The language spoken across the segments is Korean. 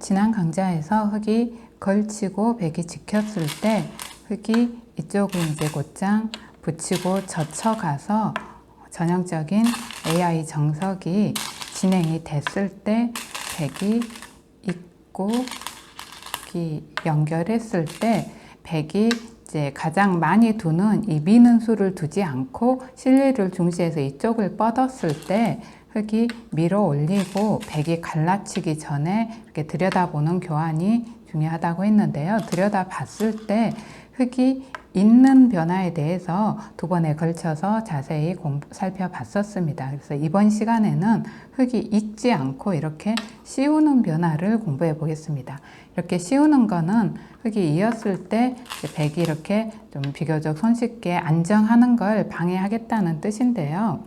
지난 강좌에서 흙이 걸치고 백이 지켰을 때 흙이 이쪽을 이제 곧장 붙이고 젖혀가서 전형적인 AI 정석이 진행이 됐을 때 백이 있고 연결했을 때 백이 이제 가장 많이 두는 이 미는 수를 두지 않고 실리를 중시해서 이쪽을 뻗었을 때 흙이 밀어 올리고 백이 갈라치기 전에 이렇게 들여다보는 교환이 중요하다고 했는데요. 들여다봤을 때 흙이 있는 변화에 대해서 두 번에 걸쳐서 자세히 살펴봤었습니다. 그래서 이번 시간에는 흙이 있지 않고 이렇게 씌우는 변화를 공부해 보겠습니다. 이렇게 씌우는 거는 흙이 이었을 때 백이 이렇게 좀 비교적 손쉽게 안정하는 걸 방해하겠다는 뜻인데요.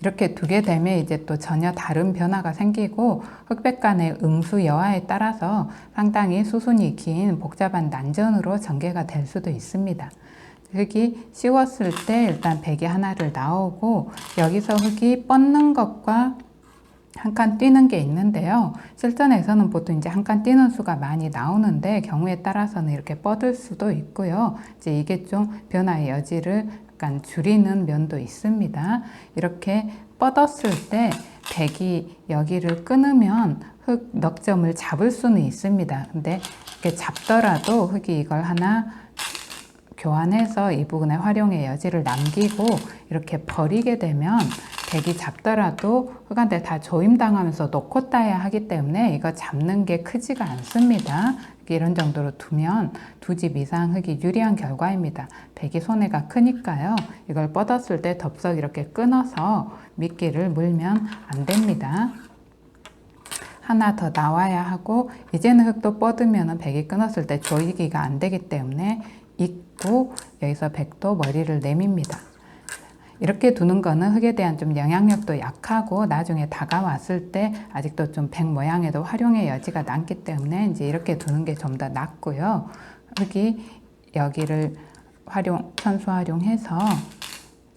이렇게 두게 되면 이제 또 전혀 다른 변화가 생기고 흑백 간의 응수 여하에 따라서 상당히 수순이 긴 복잡한 난전으로 전개가 될 수도 있습니다. 흙이 씌웠을 때 일단 백이 하나를 나오고 여기서 흙이 뻗는 것과 한 칸 뛰는 게 있는데요. 실전에서는 보통 이제 한 칸 뛰는 수가 많이 나오는데 경우에 따라서는 이렇게 뻗을 수도 있고요. 이제 이게 좀 변화의 여지를 약간 줄이는 면도 있습니다. 이렇게 뻗었을 때 백이 여기를 끊으면 흙 넉점을 잡을 수는 있습니다. 근데 이렇게 잡더라도 흙이 이걸 하나 교환해서 이 부분의 활용의 여지를 남기고 이렇게 버리게 되면 백이 잡더라도 흙한테 다 조임당하면서 놓고 따야 하기 때문에 이거 잡는 게 크지가 않습니다. 이런 정도로 두면 두 집 이상 흙이 유리한 결과입니다. 백이 손해가 크니까요. 이걸 뻗었을 때 덥석 이렇게 끊어서 미끼를 물면 안 됩니다. 하나 더 나와야 하고 이제는 흙도 뻗으면 백이 끊었을 때 조이기가 안 되기 때문에 있고 여기서 백도 머리를 내밉니다. 이렇게 두는 거는 흙에 대한 좀 영향력도 약하고 나중에 다가왔을 때 아직도 좀 백 모양에도 활용의 여지가 남기 때문에 이제 이렇게 두는 게 좀 더 낫고요. 흙이 여기를 선수 활용해서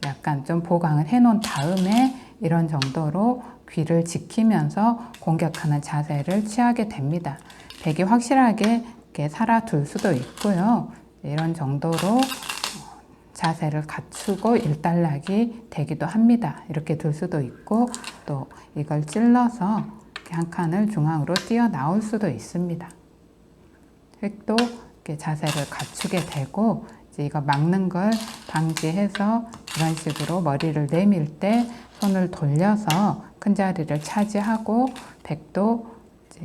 약간 좀 보강을 해 놓은 다음에 이런 정도로 귀를 지키면서 공격하는 자세를 취하게 됩니다. 백이 확실하게 이렇게 살아둘 수도 있고요. 이런 정도로 자세를 갖추고 일단락이 되기도 합니다. 이렇게 둘 수도 있고 또 이걸 찔러서 한 칸을 중앙으로 뛰어 나올 수도 있습니다. 획도 이렇게 자세를 갖추게 되고 이제 이거 막는 걸 방지해서 이런 식으로 머리를 내밀 때 손을 돌려서 큰 자리를 차지하고 백도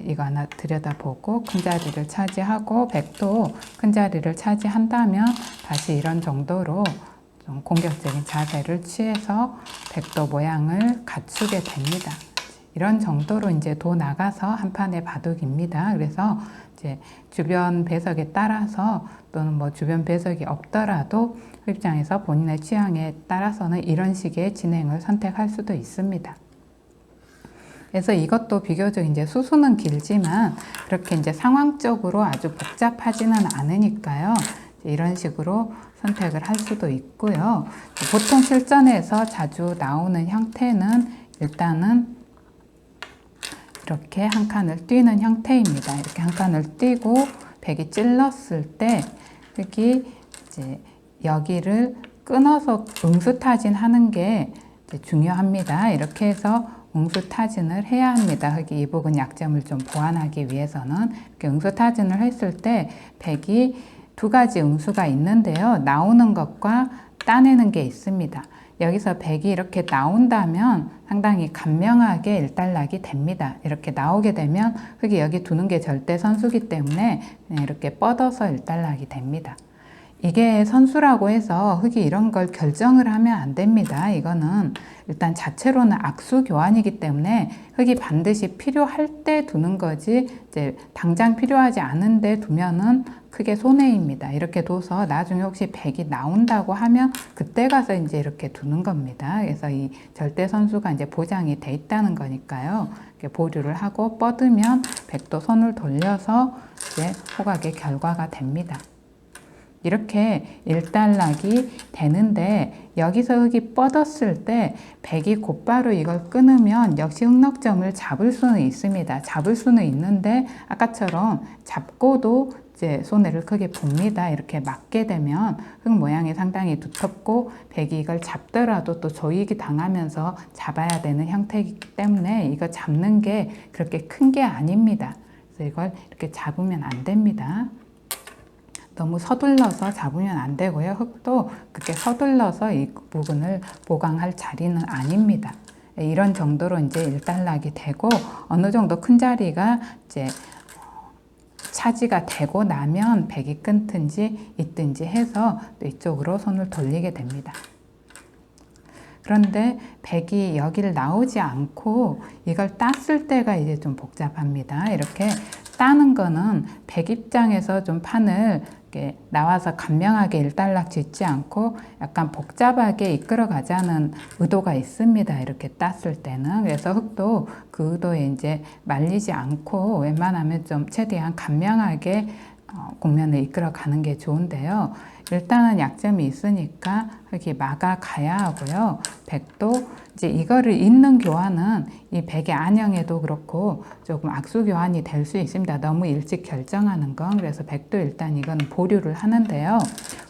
이거 하나 들여다보고 큰 자리를 차지하고 백도 큰 자리를 차지한다면 다시 이런 정도로 좀 공격적인 자세를 취해서 백도 모양을 갖추게 됩니다. 이런 정도로 이제 도 나가서 한 판의 바둑입니다. 그래서 이제 주변 배석에 따라서 또는 뭐 주변 배석이 없더라도 입장에서 본인의 취향에 따라서는 이런 식의 진행을 선택할 수도 있습니다. 그래서 이것도 비교적 이제 수수는 길지만 그렇게 이제 상황적으로 아주 복잡하지는 않으니까요. 이런 식으로 선택을 할 수도 있고요. 보통 실전에서 자주 나오는 형태는 일단은 이렇게 한 칸을 뛰는 형태입니다. 이렇게 한 칸을 뛰고 백이 찔렀을 때 흙이 이제 여기를 끊어서 응수타진 하는 게 중요합니다. 이렇게 해서 응수타진을 해야 합니다. 흙이 이 부분 약점을 좀 보완하기 위해서는 이렇게 응수타진을 했을 때 백이 두 가지 응수가 있는데요. 나오는 것과 따내는 게 있습니다. 여기서 백이 이렇게 나온다면 상당히 간명하게 일단락이 됩니다. 이렇게 나오게 되면 흙이 여기 두는 게 절대 선수기 때문에 그냥 이렇게 뻗어서 일단락이 됩니다. 이게 선수라고 해서 흙이 이런 걸 결정을 하면 안 됩니다. 이거는 일단 자체로는 악수 교환이기 때문에 흙이 반드시 필요할 때 두는 거지 이제 당장 필요하지 않은데 두면은 크게 손해입니다. 이렇게 둬서 나중에 혹시 백이 나온다고 하면 그때 가서 이제 이렇게 두는 겁니다. 그래서 이 절대 선수가 이제 보장이 돼 있다는 거니까요. 이렇게 보류를 하고 뻗으면 백도 손을 돌려서 이제 호각의 결과가 됩니다. 이렇게 일단락이 되는데 여기서 흙이 뻗었을 때 백이 곧바로 이걸 끊으면 역시 흑넉점을 잡을 수는 있습니다. 잡을 수는 있는데 아까처럼 잡고도 이제 손해를 크게 봅니다. 이렇게 맞게 되면 흙 모양이 상당히 두텁고 백이 이걸 잡더라도 또 조이기 당하면서 잡아야 되는 형태이기 때문에 이거 잡는 게 그렇게 큰 게 아닙니다. 그래서 이걸 이렇게 잡으면 안 됩니다. 너무 서둘러서 잡으면 안 되고요. 흙도 그렇게 서둘러서 이 부분을 보강할 자리는 아닙니다. 이런 정도로 이제 일단락이 되고 어느 정도 큰 자리가 이제 차지가 되고 나면 백이 끊든지 있든지 해서 또 이쪽으로 손을 돌리게 됩니다. 그런데 백이 여기를 나오지 않고 이걸 땄을 때가 이제 좀 복잡합니다. 이렇게 따는 거는 백 입장에서 좀 판을 이렇게 나와서 간명하게 일단락 짓지 않고 약간 복잡하게 이끌어 가자는 의도가 있습니다. 이렇게 땄을 때는. 그래서 흙도 그 의도에 이제 말리지 않고 웬만하면 좀 최대한 간명하게 국면을 이끌어 가는 게 좋은데요. 일단은 약점이 있으니까 흙이 막아 가야 하고요. 백도 이제 이거를 잇는 교환은 이 백의 안형에도 그렇고 조금 악수 교환이 될 수 있습니다. 너무 일찍 결정하는 건. 그래서 백도 일단 이건 보류를 하는데요.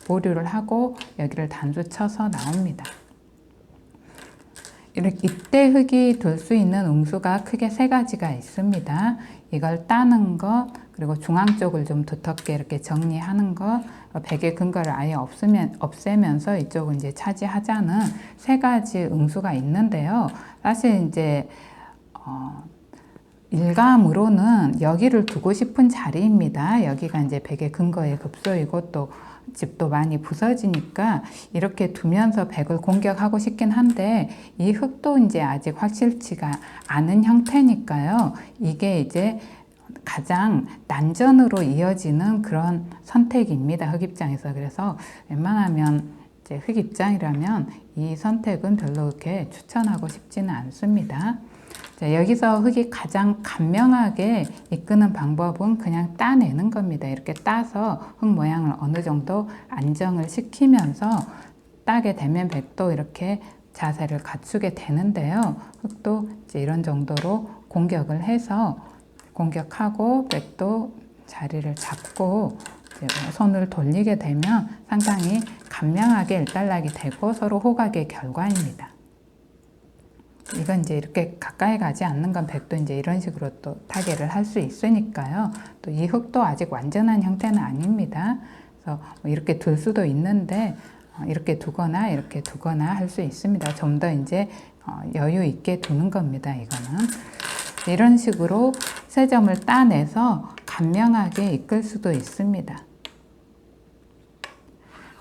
보류를 하고 여기를 단수 쳐서 나옵니다. 이때 흙이 돌 수 있는 음수가 크게 세 가지가 있습니다. 이걸 따는 것, 그리고 중앙 쪽을 좀 두텁게 이렇게 정리하는 것, 백의 근거를 아예 없애면서 이쪽은 이제 차지하자는 세 가지 음수가 있는데요. 사실 이제 일감으로는 여기를 두고 싶은 자리입니다. 여기가 이제 백의 근거의 급소이고 또 집도 많이 부서지니까 이렇게 두면서 백을 공격하고 싶긴 한데 이 흙도 이제 아직 확실치가 않은 형태니까요. 이게 이제 가장 난전으로 이어지는 그런 선택입니다. 흙 입장에서. 그래서 웬만하면 이제 흙 입장이라면 이 선택은 별로 그렇게 추천하고 싶지는 않습니다. 자, 여기서 흙이 가장 간명하게 이끄는 방법은 그냥 따내는 겁니다. 이렇게 따서 흙 모양을 어느 정도 안정을 시키면서 따게 되면 백도 이렇게 자세를 갖추게 되는데요. 흙도 이제 이런 정도로 공격을 해서 공격하고 백도 자리를 잡고 이제 손을 돌리게 되면 상당히 간명하게 일단락이 되고 서로 호각의 결과입니다. 이건 이제 이렇게 가까이 가지 않는 건 백도 이제 이런 식으로 또 타개를 할 수 있으니까요. 또 이 흙도 아직 완전한 형태는 아닙니다. 그래서 뭐 이렇게 둘 수도 있는데 이렇게 두거나 이렇게 두거나 할 수 있습니다. 좀 더 이제 여유 있게 두는 겁니다. 이거는 이런 식으로 세 점을 따내서 간명하게 이끌 수도 있습니다.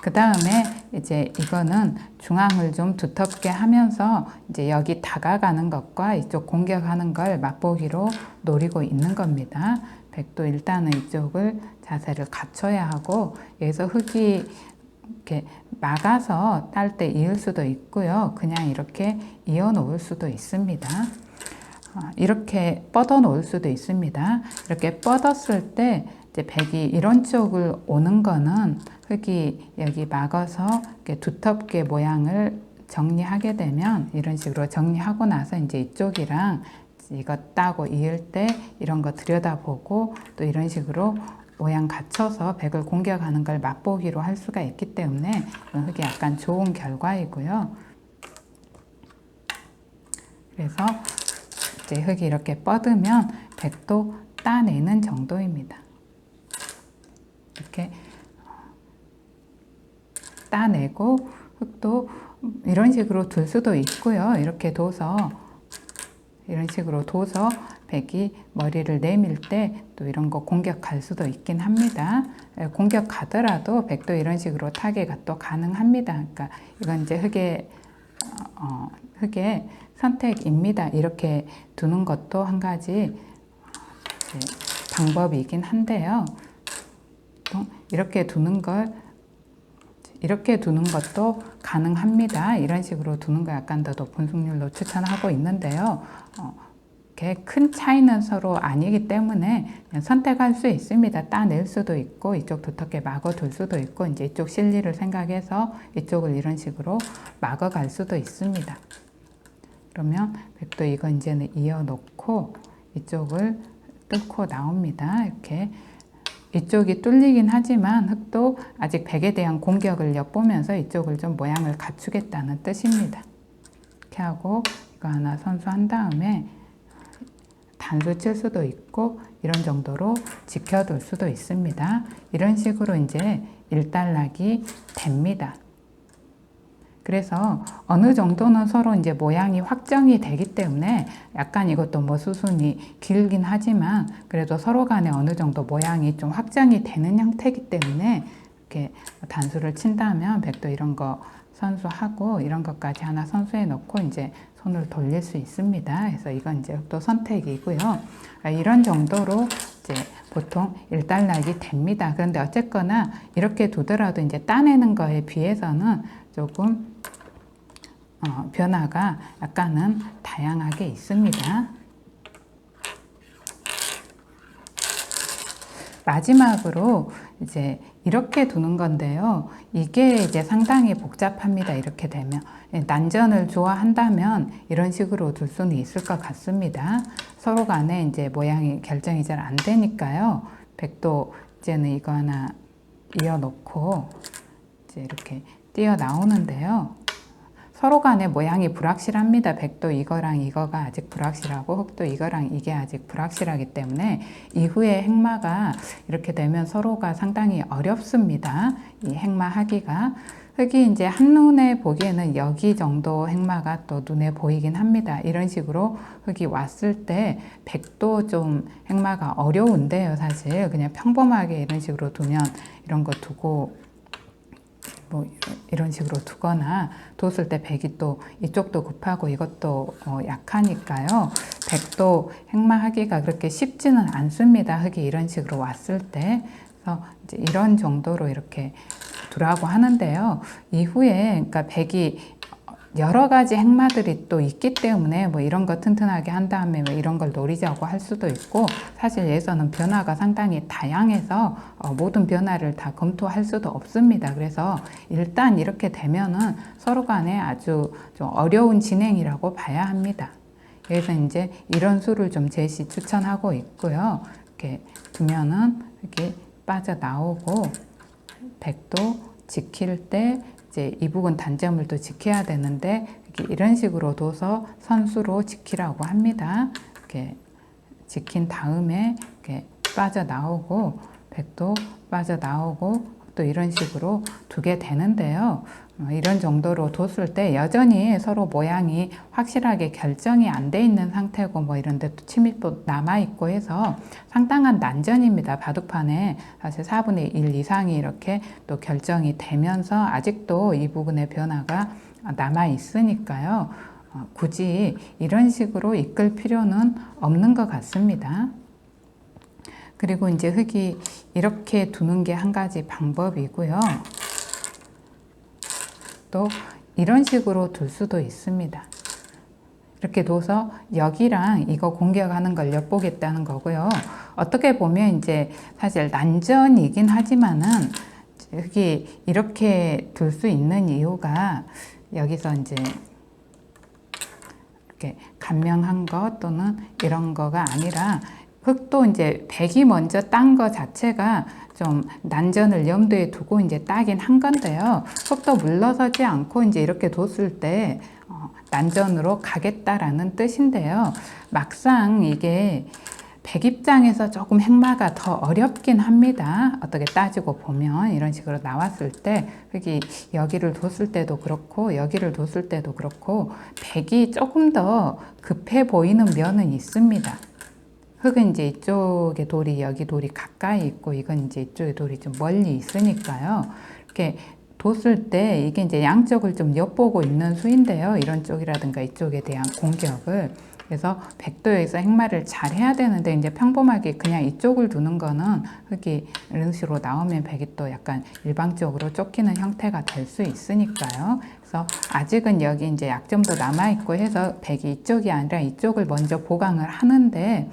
그 다음에 이제 이거는 중앙을 좀 두텁게 하면서 이제 여기 다가가는 것과 이쪽 공격하는 걸 맛보기로 노리고 있는 겁니다. 백도 일단은 이쪽을 자세를 갖춰야 하고 여기서 흙이 이렇게 막아서 딸 때 이을 수도 있고요. 그냥 이렇게 이어 놓을 수도 있습니다. 이렇게 뻗어 놓을 수도 있습니다. 이렇게 뻗었을 때 이제 백이 이런 쪽을 오는 거는 흙이 여기 막아서 이렇게 두텁게 모양을 정리하게 되면 이런 식으로 정리하고 나서 이제 이쪽이랑 이거 따고 이을 때 이런 거 들여다보고 또 이런 식으로 모양 갖춰서 백을 공격하는 걸 맛보기로 할 수가 있기 때문에 흙이 약간 좋은 결과이고요. 그래서 이제 흙이 이렇게 뻗으면 백도 따내는 정도입니다. 이렇게 따내고 흙도 이런 식으로 둘 수도 있고요. 이렇게 둬서 이런 식으로 둬서 백이 머리를 내밀 때 또 이런 거 공격할 수도 있긴 합니다. 공격 가더라도 백도 이런 식으로 타개가 또 가능합니다. 그러니까 이건 이제 흙의 선택입니다. 이렇게 두는 것도 한 가지 방법이긴 한데요. 이렇게 두는 것도 가능합니다. 이런 식으로 두는 거 약간 더 높은 승률로 추천하고 있는데요. 이렇게 큰 차이는 서로 아니기 때문에 그냥 선택할 수 있습니다. 따낼 수도 있고 이쪽 두텁게 막아둘 수도 있고 이제 이쪽 실리를 생각해서 이쪽을 이런 식으로 막아갈 수도 있습니다. 그러면 백도 이거 이제는 이어놓고 이쪽을 뚫고 나옵니다. 이렇게 이쪽이 뚫리긴 하지만 흙도 아직 백에 대한 공격을 엿보면서 이쪽을 좀 모양을 갖추겠다는 뜻입니다. 이렇게 하고 이거 하나 선수한 다음에 단수 칠 수도 있고 이런 정도로 지켜둘 수도 있습니다. 이런 식으로 이제 일단락이 됩니다. 그래서 어느 정도는 서로 이제 모양이 확정이 되기 때문에 약간 이것도 뭐 수순이 길긴 하지만 그래도 서로 간에 어느 정도 모양이 좀 확정이 되는 형태이기 때문에 이렇게 단수를 친다면 백도 이런 거 선수하고 이런 것까지 하나 선수해 놓고 이제 손을 돌릴 수 있습니다. 그래서 이건 이제 또 선택이고요. 이런 정도로 이제 보통 일단락이 됩니다. 그런데 어쨌거나 이렇게 두더라도 이제 따내는 거에 비해서는 조금 변화가 약간은 다양하게 있습니다. 마지막으로 이제 이렇게 두는 건데요. 이게 이제 상당히 복잡합니다. 이렇게 되면 난전을 좋아한다면 이런 식으로 둘 수는 있을 것 같습니다. 서로 간에 이제 모양이 결정이 잘 안 되니까요. 백도 이제는 이거 하나 이어놓고 이제 이렇게 뛰어 나오는데요. 서로 간의 모양이 불확실합니다. 백도 이거랑 이거가 아직 불확실하고 흙도 이거랑 이게 아직 불확실하기 때문에 이후에 행마가 이렇게 되면 서로가 상당히 어렵습니다. 이 행마 하기가. 흙이 이제 한눈에 보기에는 여기 정도 행마가 또 눈에 보이긴 합니다. 이런 식으로 흙이 왔을 때 백도 좀 행마가 어려운데요. 사실 그냥 평범하게 이런 식으로 두면 이런 거 두고 뭐 이런 식으로 두거나 뒀을 때 백이 또 이쪽도 급하고 이것도 약하니까요. 백도 행마하기가 그렇게 쉽지는 않습니다. 흙이 이런 식으로 왔을 때. 그래서 이제 이런 정도로 이렇게 두라고 하는데요. 이후에 그러니까 백이 여러 가지 행마들이 또 있기 때문에 뭐 이런 거 튼튼하게 한 다음에 뭐 이런 걸 노리자고 할 수도 있고 사실 여기서는 변화가 상당히 다양해서 모든 변화를 다 검토할 수도 없습니다. 그래서 일단 이렇게 되면은 서로 간에 아주 좀 어려운 진행이라고 봐야 합니다. 그래서 이제 이런 수를 좀 제시 추천하고 있고요. 이렇게 두면은 이렇게 빠져나오고 백도 지킬 때 이제 이 부분 단점을 또 지켜야 되는데 이런 식으로 둬서 선수로 지키라고 합니다. 이렇게 지킨 다음에 이렇게 빠져나오고 백도 빠져나오고 또 이런 식으로 두게 되는데요. 이런 정도로 뒀을 때 여전히 서로 모양이 확실하게 결정이 안 돼 있는 상태고 뭐 이런 데 또 침입도 남아있고 해서 상당한 난전입니다. 바둑판에 사실 4분의 1 이상이 이렇게 또 결정이 되면서 아직도 이 부분의 변화가 남아있으니까요. 굳이 이런 식으로 이끌 필요는 없는 것 같습니다. 그리고 이제 흙이 이렇게 두는 게 한 가지 방법이고요. 또 이런 식으로 둘 수도 있습니다. 이렇게 둬서 여기랑 이거 공격하는 걸 엿보겠다는 거고요. 어떻게 보면 이제 사실 난전이긴 하지만은 흙이 이렇게 둘 수 있는 이유가 여기서 이제 이렇게 간명한 것 또는 이런 거가 아니라 흙도 이제 백이 먼저 딴 거 자체가 좀 난전을 염두에 두고 이제 따긴 한 건데요. 흙도 물러서지 않고 이제 이렇게 뒀을 때 난전으로 가겠다라는 뜻인데요. 막상 이게 백 입장에서 조금 행마가 더 어렵긴 합니다. 어떻게 따지고 보면 이런 식으로 나왔을 때 흙이 여기를 뒀을 때도 그렇고 여기를 뒀을 때도 그렇고 백이 조금 더 급해 보이는 면은 있습니다. 흙은 이제 이쪽에 돌이 여기 돌이 가까이 있고 이건 이제 이쪽에 돌이 좀 멀리 있으니까요. 이렇게 뒀을 때 이게 이제 양쪽을 좀 엿보고 있는 수인데요. 이런 쪽이라든가 이쪽에 대한 공격을 그래서 100도에서 행마를 잘 해야 되는데 이제 평범하게 그냥 이쪽을 두는 거는 흙이 이런 식으로 나오면 백이 또 약간 일방적으로 쫓기는 형태가 될 수 있으니까요. 그래서 아직은 여기 이제 약점도 남아 있고 해서 백이 이쪽이 아니라 이쪽을 먼저 보강을 하는데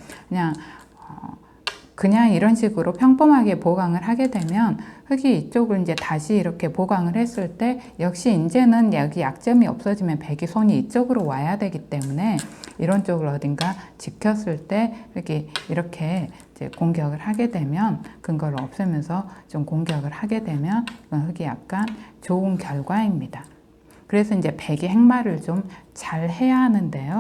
그냥 이런 식으로 평범하게 보강을 하게 되면 흙이 이쪽을 이제 다시 이렇게 보강을 했을 때 역시 이제는 여기 약점이 없어지면 백이 손이 이쪽으로 와야 되기 때문에 이런 쪽을 어딘가 지켰을 때 흙이 이렇게 이제 공격을 하게 되면 근거를 없애면서 좀 공격을 하게 되면 흙이 약간 좋은 결과입니다. 그래서 이제 백이 행마를 좀 잘 해야 하는데요.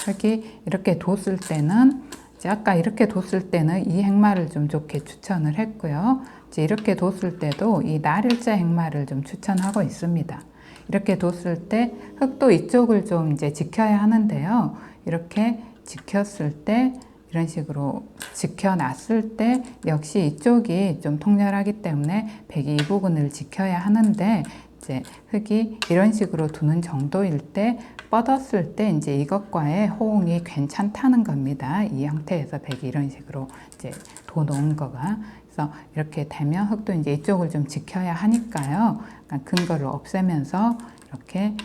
흙이 이렇게 뒀을 때는 아까 이렇게 뒀을 때는 이 행마를 좀 좋게 추천을 했고요. 이제 이렇게 뒀을 때도 이 날일자 행마를 좀 추천하고 있습니다. 이렇게 뒀을 때 흙도 이쪽을 좀 이제 지켜야 하는데요. 이렇게 지켰을 때 이런 식으로 지켜놨을 때 역시 이쪽이 좀 통렬하기 때문에 백이 이 부분을 지켜야 하는데 이제 흙이 이런 식으로 두는 정도일 때 뻗었을 때 이제 이것과의 호응이 괜찮다는 겁니다. 이 형태에서 백이 이런 식으로 이제 둬놓은 거가. 그래서 이렇게 되면 흙도 이제 이쪽을 좀 지켜야 하니까요. 근거를 없애면서 이렇게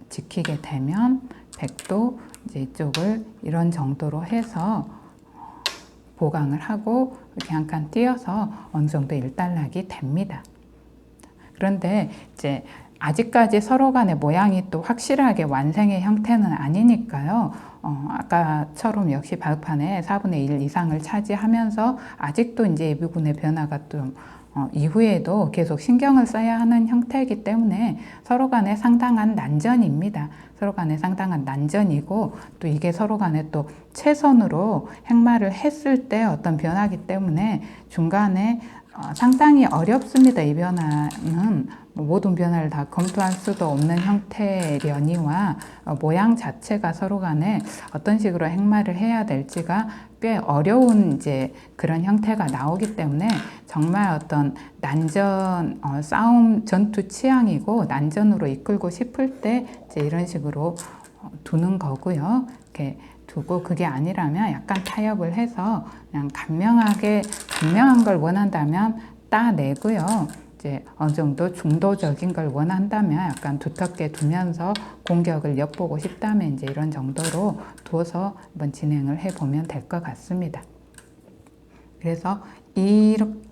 지키게 되면 백도 이제 이쪽을 이런 정도로 해서 보강을 하고 이렇게 한 칸 띄어서 어느 정도 일단락이 됩니다. 그런데 이제 아직까지 서로 간의 모양이 또 확실하게 완성의 형태는 아니니까요. 아까처럼 역시 바둑판에 4분의 1 이상을 차지하면서 아직도 이제 이 부분의 변화가 좀 이후에도 계속 신경을 써야 하는 형태이기 때문에 서로 간에 상당한 난전입니다. 서로 간에 상당한 난전이고 또 이게 서로 간에 또 최선으로 행마를 했을 때 어떤 변화이기 때문에 중간에 상당히 어렵습니다. 이 변화는 모든 변화를 다 검토할 수도 없는 형태려니와 모양 자체가 서로 간에 어떤 식으로 행마를 해야 될지가 꽤 어려운 이제 그런 형태가 나오기 때문에 정말 어떤 난전, 싸움, 전투 취향이고 난전으로 이끌고 싶을 때 이제 이런 식으로 두는 거고요. 이렇게 두고 그게 아니라면 약간 타협을 해서 그냥 간명한 걸 원한다면 따내고요. 이제 어느 정도 중도적인 걸 원한다면 약간 두텁게 두면서 공격을 엿보고 싶다면 이제 이런 정도로 두어서 한번 진행을 해보면 될 것 같습니다. 그래서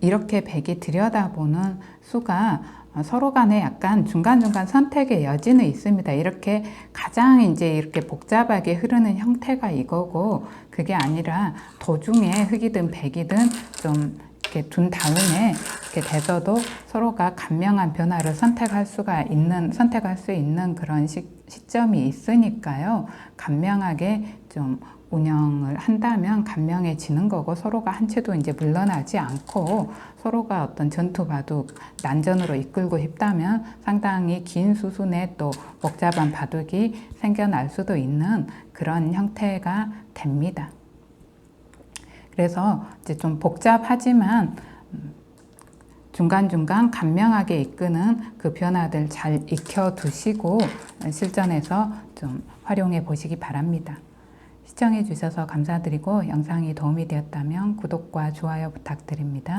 이렇게 백이 들여다보는 수가 서로 간에 약간 중간중간 선택의 여지는 있습니다. 이렇게 가장 이제 이렇게 복잡하게 흐르는 형태가 이거고 그게 아니라 도중에 흙이든 백이든 좀 이렇게 둔 다음에 이렇게 돼서도 서로가 간명한 변화를 선택할 수 있는 그런 시점이 있으니까요. 간명하게 좀 운영을 한다면 간명해지는 거고 서로가 한 채도 이제 물러나지 않고 서로가 어떤 전투 바둑 난전으로 이끌고 싶다면 상당히 긴 수순에 또 복잡한 바둑이 생겨날 수도 있는 그런 형태가 됩니다. 그래서 이제 좀 복잡하지만 중간중간 간명하게 이끄는 그 변화들 잘 익혀두시고 실전에서 좀 활용해 보시기 바랍니다. 시청해 주셔서 감사드리고 영상이 도움이 되었다면 구독과 좋아요 부탁드립니다.